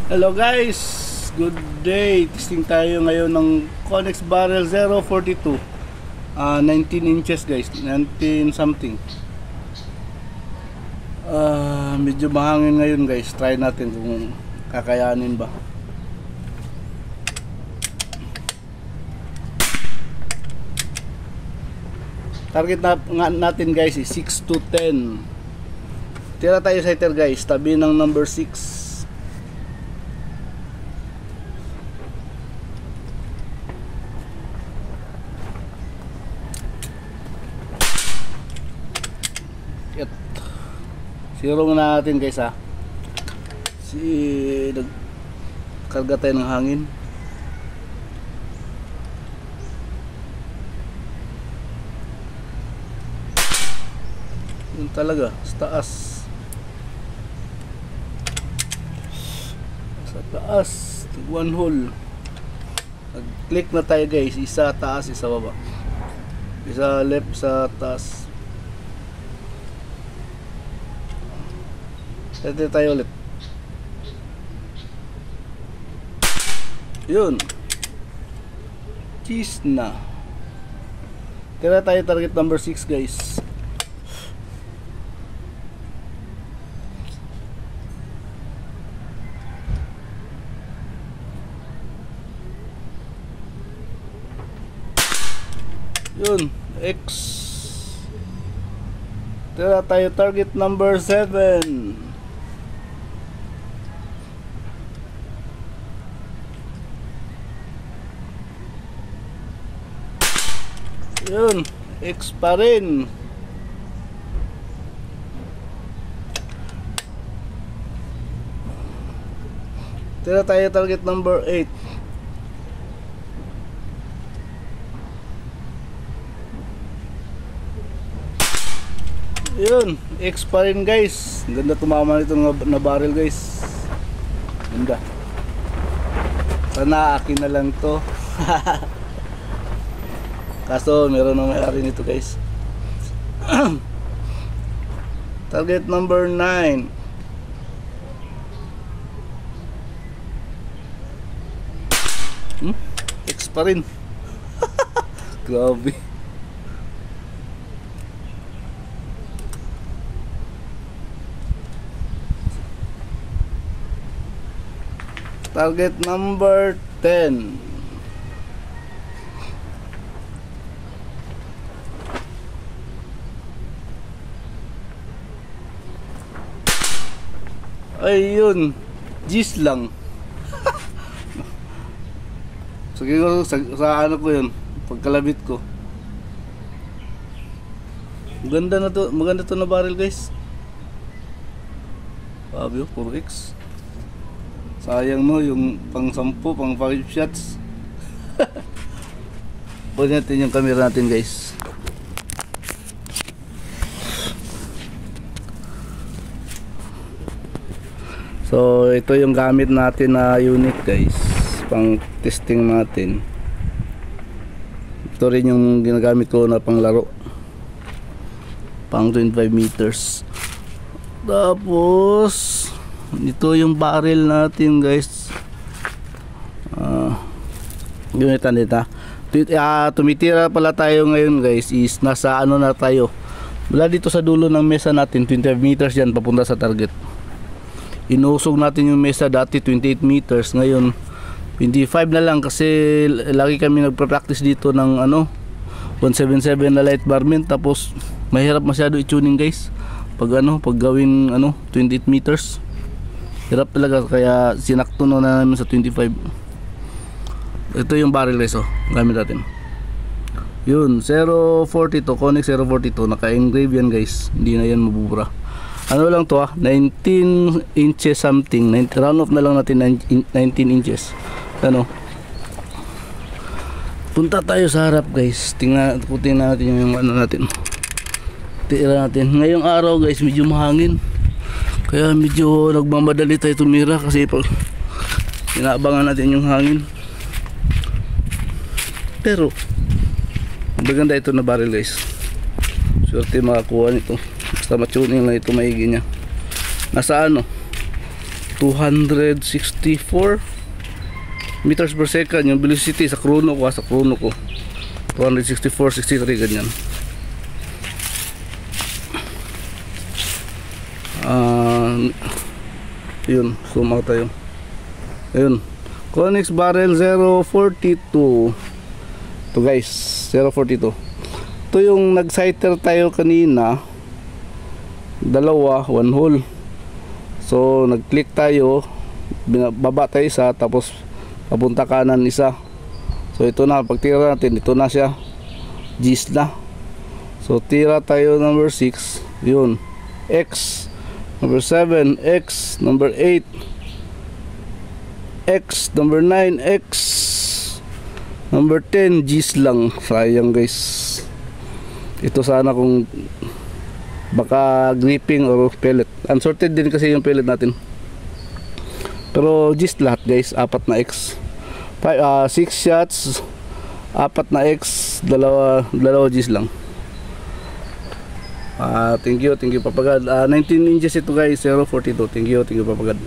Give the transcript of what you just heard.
Hello guys, good day. Testing tayo ngayon ng Connex Barrel 042, 19 inches guys, 19 something. Medyo mahangin ngayon guys. Try natin kung kakayanin ba. Target natin guys is 6 to 10. Tira tayo sa hitter guys, tabi ng number 6. Zero muna natin guys ha. Nagkarga tayo ng hangin. Yun talaga, sa taas. Sa taas, one hole. Nag-click na tayo guys, isa taas, isa baba. Isa left, sa taas. Pwede tayo ulit. Yun. Cheese na. Tira tayo target number 6 guys. Yun. X. Tira tayo target number 7. Yun, X pa rin. Tira tayo target number 8. Yun, X pa rin guys. Ganda tumama nito na barrel guys. Ganda. Sana akin na lang to. Kaso meron na may-ari nito guys. Target number 9. X pa rin. Grabe. Target number 10. Ayun, G's lang. Siguro sa ano ko yun, pagkalabit ko. Maganda na to, maganda to na barrel guys. Sabi ko, 4X. Sayang no, yung pang 10, pang 5 shots. Pwede natin yung camera natin guys. So ito yung gamit natin na unit guys, pang testing natin. Ito rin yung ginagamit ko na pang laro, pang 25 meters. Tapos ito yung barrel natin guys. Unitan dito. Tumitira pala tayo ngayon guys, is nasa ano na tayo, wala dito sa dulo ng mesa natin, 25 meters yan papunta sa target. Inusog natin yung mesa dati 28 meters, ngayon 25 na lang kasi lagi kami nagpa-practice dito ng ano 177 na light barman. Tapos mahirap masyado i-tuning guys pag ano, pag gawin ano 28 meters, hirap talaga, kaya sinakto na namin sa 25. Ito yung barrel guys, gamit natin. Yun, 042 Connex 042, naka-engrave yan guys, hindi na yan mabubura. Ano lang to 19 inches something, round off na lang natin 19 inches. Ano, punta tayo sa harap guys, tingnan natin yung ano natin, tira natin. Ngayong araw guys medyo mahangin, kaya medyo nagmamadali tayo tumira kasi pag inaabangan natin yung hangin. Pero maganda ito na barrel guys, swerte makakuha nito. Basta matuning lang ito maigi niya. Nasa ano, 264 meters per second yung velocity sa chrono ko, 264, 63 ganyan. Yun, zoom out tayo. Ayun, Connex barrel 042 to guys, 042. Ito yung nag-sighter tayo kanina, dalawa, 1 hole. So nag-click tayo, baba tayo isa, tapos papunta kanan isa. So ito na, pag tira natin, ito na siya, G's na. So tira tayo number 6, yun, X, number 7, X, number 8, X, number 9, X, number 10, G's lang. Sayang guys. Ito sana kung baka gripping or pellet. Unsorted din kasi yung pellet natin. Pero G's lahat guys, 4 na X. 6 shots, 4 na X, dalawa G's lang. Thank you Papagad. 19 inches ito guys, 042. Thank you Papagad.